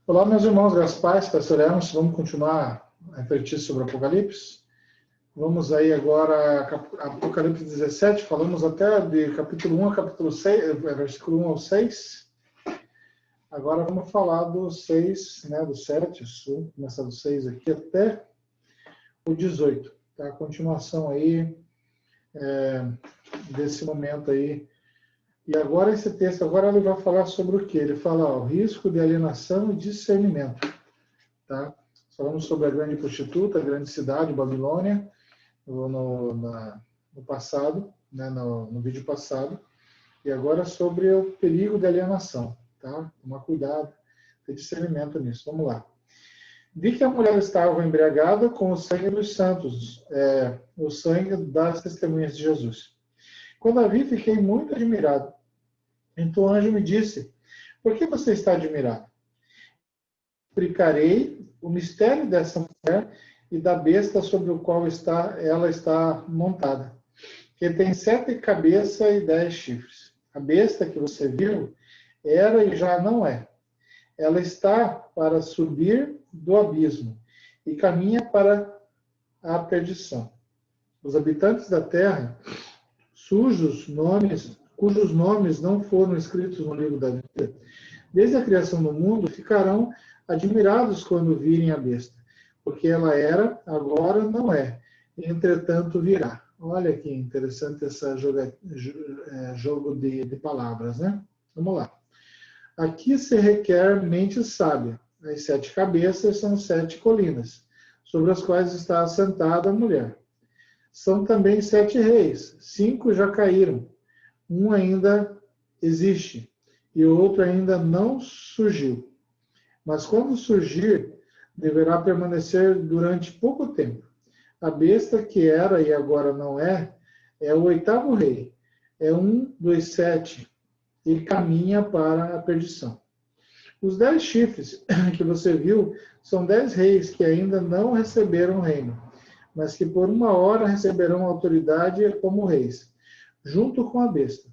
Olá, meus irmãos, graças a paz, pastor Hermes, vamos continuar a refletir sobre o Apocalipse. Vamos aí agora a Apocalipse 17, falamos até de capítulo 1 a capítulo 6, versículo 1 ao 6. Agora vamos falar do 6, né, do 7, vamos começar do 6 aqui até o 18, tá? A continuação aí desse momento aí. E agora esse texto, agora ele vai falar sobre o quê? Ele fala, ó, o risco de alienação e discernimento. Tá? Falamos sobre a grande prostituta, a grande cidade, Babilônia, no passado, né, no vídeo passado. E agora sobre o perigo de alienação. Tá? Tomar cuidado, ter discernimento nisso. Vamos lá. Vi que a mulher estava embriagada com o sangue dos santos, o sangue das testemunhas de Jesus. Quando a vi, fiquei muito admirado. Então o anjo me disse, por que você está admirado? Explicarei o mistério dessa mulher e da besta sobre o qual ela está montada, que tem 7 cabeças e 10 chifres. A besta que você viu era e já não é. Ela está para subir do abismo e caminha para a perdição. Os habitantes da terra, cujos nomes não foram escritos no livro da vida, desde a criação do mundo, ficarão admirados quando virem a besta, porque ela era, agora não é, entretanto virá. Olha que interessante esse jogo de palavras, né? Vamos lá. Aqui se requer mente sábia. As 7 cabeças são 7 colinas, sobre as quais está assentada a mulher. São também 7 reis, 5 já caíram, um ainda existe, e o outro ainda não surgiu. Mas quando surgir, deverá permanecer durante pouco tempo. A besta que era e agora não é o 8º rei, é um dos 7, e caminha para a perdição. Os 10 chifres que você viu são 10 reis que ainda não receberam o reino, mas que por uma hora receberão autoridade como reis, junto com a besta.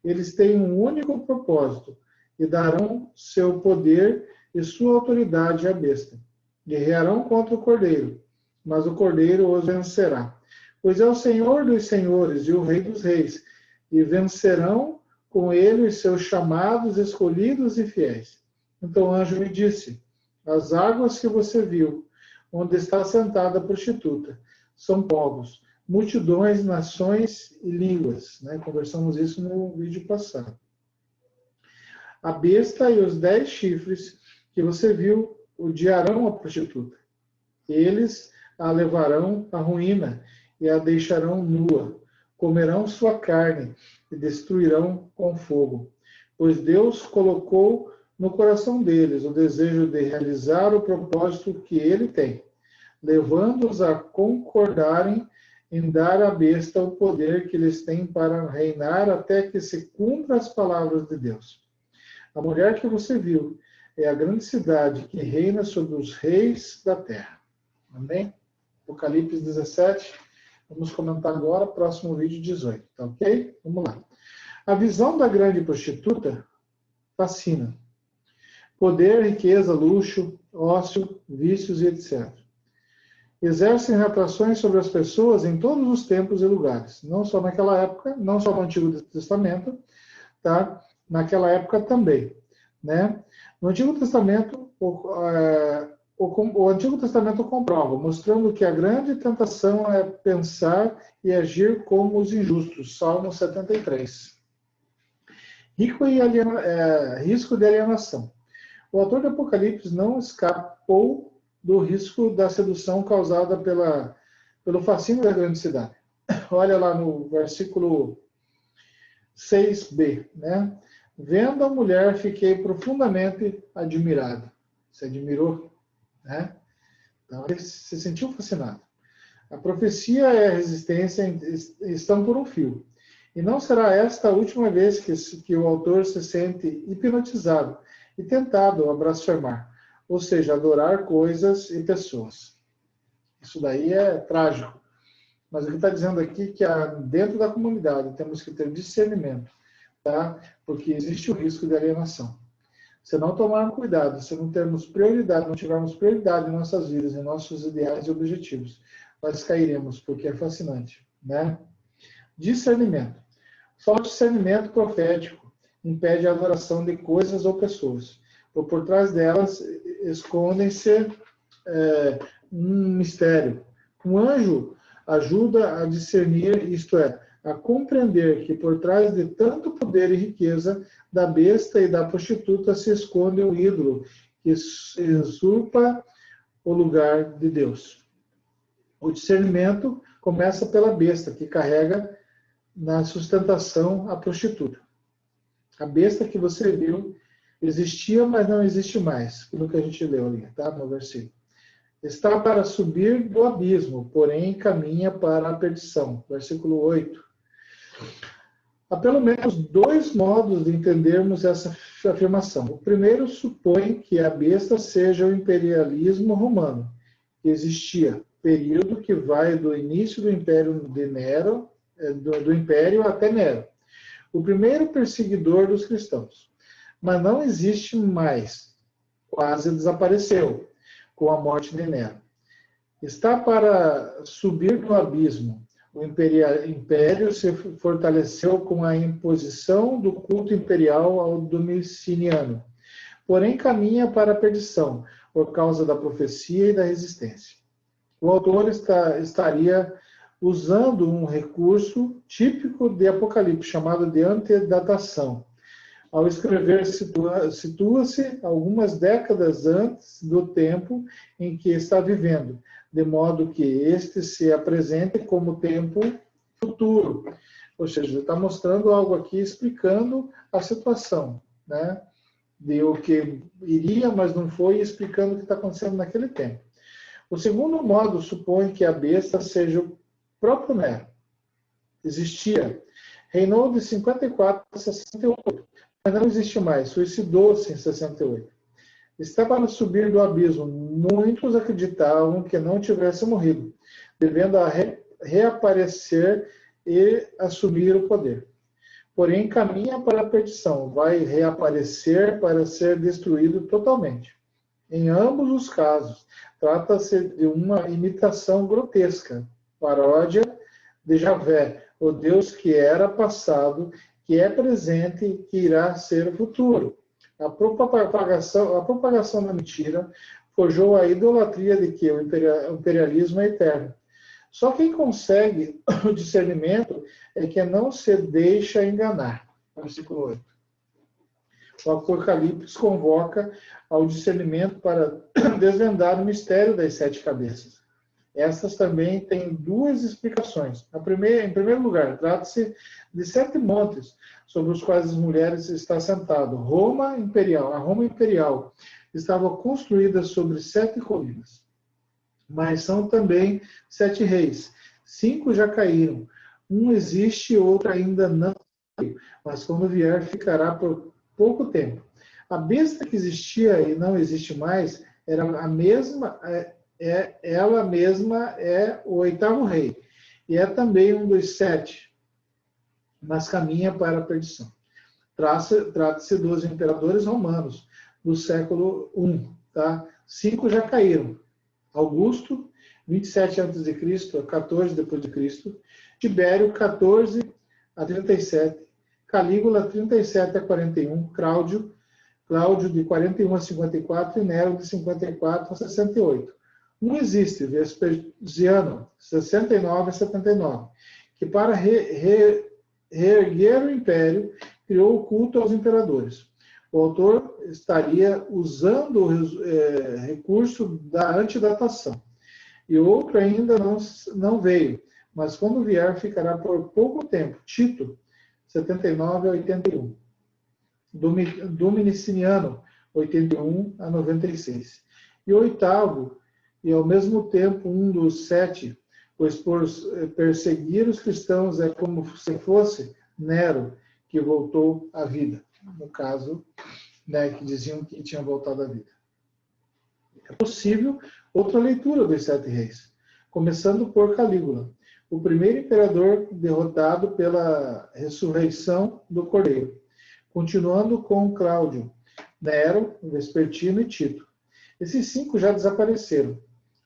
Eles têm um único propósito, e darão seu poder e sua autoridade à besta. Guerrearão contra o cordeiro, mas o cordeiro os vencerá. Pois é o Senhor dos senhores e o Rei dos reis, e vencerão com ele os seus chamados, escolhidos e fiéis. Então o anjo me disse, as águas que você viu, onde está sentada a prostituta, são povos, multidões, nações e línguas. Né? Conversamos isso no vídeo passado. A besta e os 10 chifres que você viu odiarão a prostituta. Eles a levarão à ruína e a deixarão nua. Comerão sua carne e destruirão com fogo. Pois Deus colocou no coração deles o desejo de realizar o propósito que ele tem, levando-os a concordarem em dar à besta o poder que eles têm para reinar até que se cumpra as palavras de Deus. A mulher que você viu é a grande cidade que reina sobre os reis da terra. Amém? Apocalipse 17. Vamos comentar agora, próximo vídeo 18. Tá ok? Vamos lá. A visão da grande prostituta fascina. Poder, riqueza, luxo, ócio, vícios e etc. Exercem atrações sobre as pessoas em todos os tempos e lugares. Não só naquela época, não só no Antigo Testamento, tá? Naquela época também. Né? No Antigo Testamento, o Antigo Testamento comprova, mostrando que a grande tentação é pensar e agir como os injustos. Salmo 73. Risco de alienação. O autor do Apocalipse não escapou do risco da sedução causada pelo fascínio da grande cidade. Olha lá no versículo 6b, né? Vendo a mulher, fiquei profundamente admirado. Se admirou, né? Então, ele se sentiu fascinado. A profecia e a resistência estão por um fio. E não será esta a última vez que o autor se sente hipnotizado e tentado a blasfemar, ou seja, adorar coisas e pessoas. Isso daí é trágico. Mas ele está dizendo aqui que dentro da comunidade temos que ter discernimento, tá? Porque existe o risco de alienação. Se não tomarmos cuidado, se não termos prioridade, não tivermos prioridade em nossas vidas, em nossos ideais e objetivos, nós cairemos, porque é fascinante, né? Discernimento. Só o discernimento profético impede a adoração de coisas ou pessoas, ou por trás delas escondem-se um mistério. Um anjo ajuda a discernir, isto é, a compreender que por trás de tanto poder e riqueza da besta e da prostituta se esconde um ídolo que usurpa o lugar de Deus. O discernimento começa pela besta, que carrega na sustentação a prostituta. A besta que você viu existia, mas não existe mais, pelo que a gente leu ali, tá? No versículo. Está para subir do abismo, porém caminha para a perdição. Versículo 8. Há pelo menos dois modos de entendermos essa afirmação. O primeiro supõe que a besta seja o imperialismo romano, que existia, período que vai do início do Império de Nero, do Império até Nero, o primeiro perseguidor dos cristãos. Mas não existe mais, quase desapareceu com a morte de Nero. Está para subir do abismo. O império se fortaleceu com a imposição do culto imperial ao Domitiliano, porém caminha para a perdição, por causa da profecia e da resistência. O autor estaria usando um recurso típico de Apocalipse, chamado de antedatação. Ao escrever, situa-se algumas décadas antes do tempo em que está vivendo, de modo que este se apresente como tempo futuro. Ou seja, ele está mostrando algo aqui, explicando a situação, né? De o que iria, mas não foi, explicando o que está acontecendo naquele tempo. O segundo modo supõe que a besta seja o próprio Nero. Existia. Reinou de 54 a 68, mas não existe mais. Suicidou-se em 68. Está para subir do abismo. Muitos acreditavam que não tivesse morrido, devendo a reaparecer e assumir o poder. Porém, caminha para a perdição. Vai reaparecer para ser destruído totalmente. Em ambos os casos, trata-se de uma imitação grotesca, paródia de Javé, o Deus que era passado, que é presente e que irá ser o futuro. A propagação da mentira forjou a idolatria de que o imperialismo é eterno. Só quem consegue o discernimento é que não se deixa enganar. Versículo 8. O Apocalipse convoca ao discernimento para desvendar o mistério das 7 cabeças. Essas também têm duas explicações. Em primeiro lugar, trata-se de 7 montes sobre os quais as mulheres estão sentadas. A Roma imperial estava construída sobre 7 colinas. Mas são também 7 reis. 5 já caíram. Um existe, outro ainda não caiu. Mas quando vier, ficará por pouco tempo. A besta que existia e não existe mais era a mesma, ela mesma é o 8º rei. E é também um dos 7, mas caminha para a perdição. Trata-se dos imperadores romanos do século I. Tá? 5 já caíram. Augusto, 27 a.C. a 14 d.C. Tibério, 14 a 37. Calígula, 37 a 41. Cláudio, de 41 a 54. E Nero, de 54 a 68. Um existe, Vespasiano, 69 a 79, que para reerguer o império, criou o culto aos imperadores. O autor estaria usando o recurso da antidatação. E outro ainda não veio, mas quando vier ficará por pouco tempo. Tito, 79 a 81. Domitiliano, 81 a 96. E o 8º, e ao mesmo tempo um dos 7, pois por perseguir os cristãos é como se fosse Nero, que voltou à vida. No caso, né, que diziam que tinha voltado à vida. É possível outra leitura dos 7 reis, começando por Calígula, o primeiro imperador derrotado pela ressurreição do Cordeiro, continuando com Cláudio, Nero, Vespertino e Tito. Esses 5 já desapareceram.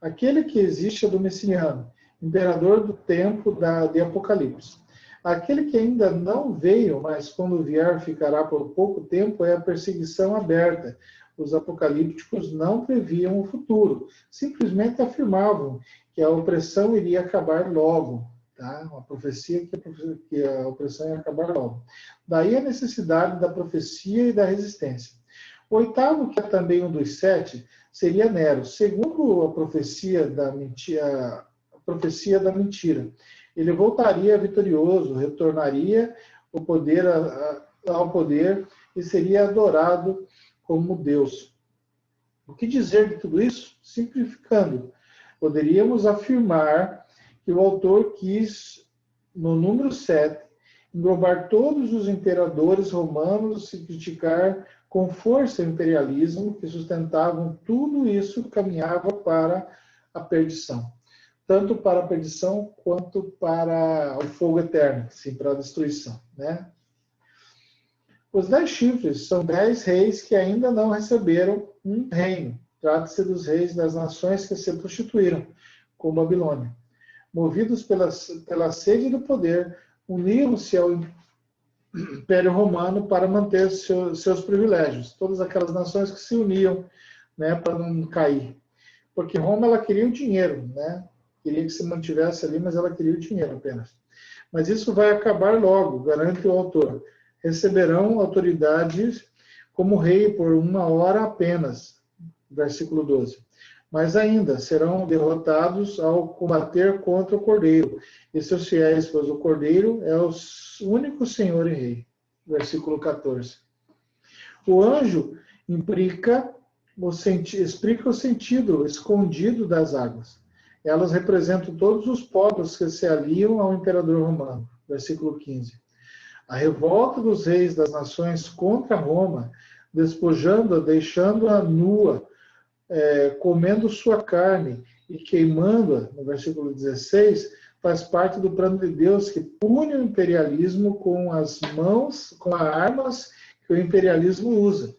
Aquele que existe é Domiciano, imperador do tempo de Apocalipse. Aquele que ainda não veio, mas quando vier ficará por pouco tempo, é a perseguição aberta. Os apocalípticos não previam o futuro, simplesmente afirmavam que a opressão iria acabar logo. Tá? Uma profecia que a opressão ia acabar logo. Daí a necessidade da profecia e da resistência. O 8º, que é também um dos 7, seria Nero. Segundo a profecia da mentira, ele voltaria vitorioso, retornaria ao poder e seria adorado como Deus. O que dizer de tudo isso? Simplificando, poderíamos afirmar que o autor quis, no número 7, englobar todos os imperadores romanos e criticar com força o imperialismo que sustentavam tudo isso, caminhava para a perdição. Tanto para a perdição quanto para o fogo eterno, sim, para a destruição. Né? Os 10 chifres são 10 reis que ainda não receberam um reino. Trata-se dos reis das nações que se prostituíram, como Babilônia. Movidos pela sede do poder, uniram-se ao Império Romano para manter seus privilégios. Todas aquelas nações que se uniam, né, para não cair. Porque Roma ela queria o dinheiro, né? Queria que se mantivesse ali, mas ela queria o dinheiro apenas. Mas isso vai acabar logo, garante o autor. Receberão autoridades como rei por 1 hora apenas. Versículo 12. Mas ainda serão derrotados ao combater contra o Cordeiro e seus fiéis, pois o Cordeiro é o único Senhor e Rei. Versículo 14. O anjo explica o sentido escondido das águas. Elas representam todos os povos que se aliam ao imperador romano. Versículo 15. A revolta dos reis das nações contra Roma, despojando-a, deixando-a nua, comendo sua carne e queimando-a, no versículo 16, faz parte do plano de Deus que pune o imperialismo com as armas que o imperialismo usa.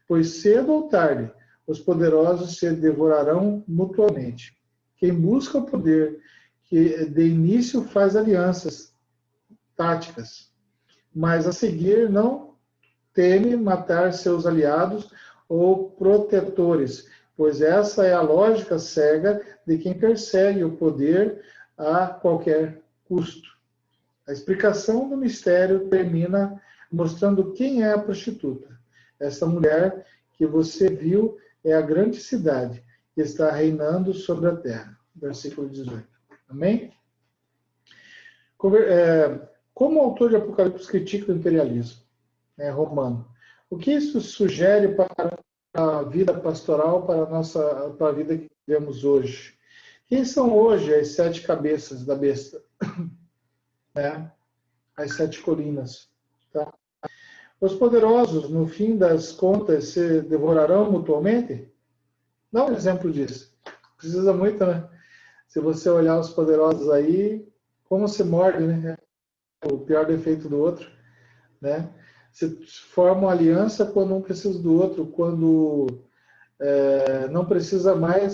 Pois cedo ou tarde, os poderosos se devorarão mutuamente. Quem busca o poder, que de início faz alianças táticas, mas a seguir não teme matar seus aliados ou protetores, pois essa é a lógica cega de quem persegue o poder a qualquer custo. A explicação do mistério termina mostrando quem é a prostituta. Essa mulher que você viu é a grande cidade que está reinando sobre a terra. Versículo 18. Amém? Como o autor de Apocalipse critica o imperialismo romano? O que isso sugere para a vida pastoral, para a vida que vivemos hoje? Quem são hoje as 7 cabeças da besta? As 7 colinas. Tá? Os poderosos, no fim das contas, se devorarão mutuamente? Dá um exemplo disso. Precisa muito, né? Se você olhar os poderosos aí, como se morde, né? O pior defeito do outro, né? Se forma uma aliança quando um precisa do outro, quando não precisa mais,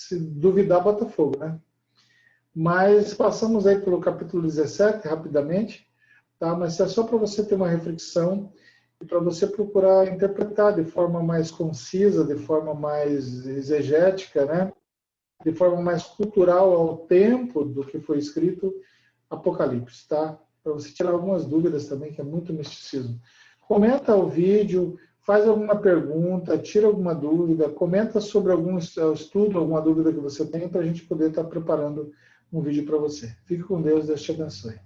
se duvidar, bota fogo, né? Mas passamos aí pelo capítulo 17, rapidamente, tá? Mas é só para você ter uma reflexão e para você procurar interpretar de forma mais concisa, de forma mais exegética, né? De forma mais cultural ao tempo do que foi escrito Apocalipse, tá? Para você tirar algumas dúvidas também, que é muito misticismo. Comenta o vídeo, faz alguma pergunta, tira alguma dúvida, comenta sobre algum estudo, alguma dúvida que você tem, para a gente poder estar preparando um vídeo para você. Fique com Deus, Deus te abençoe.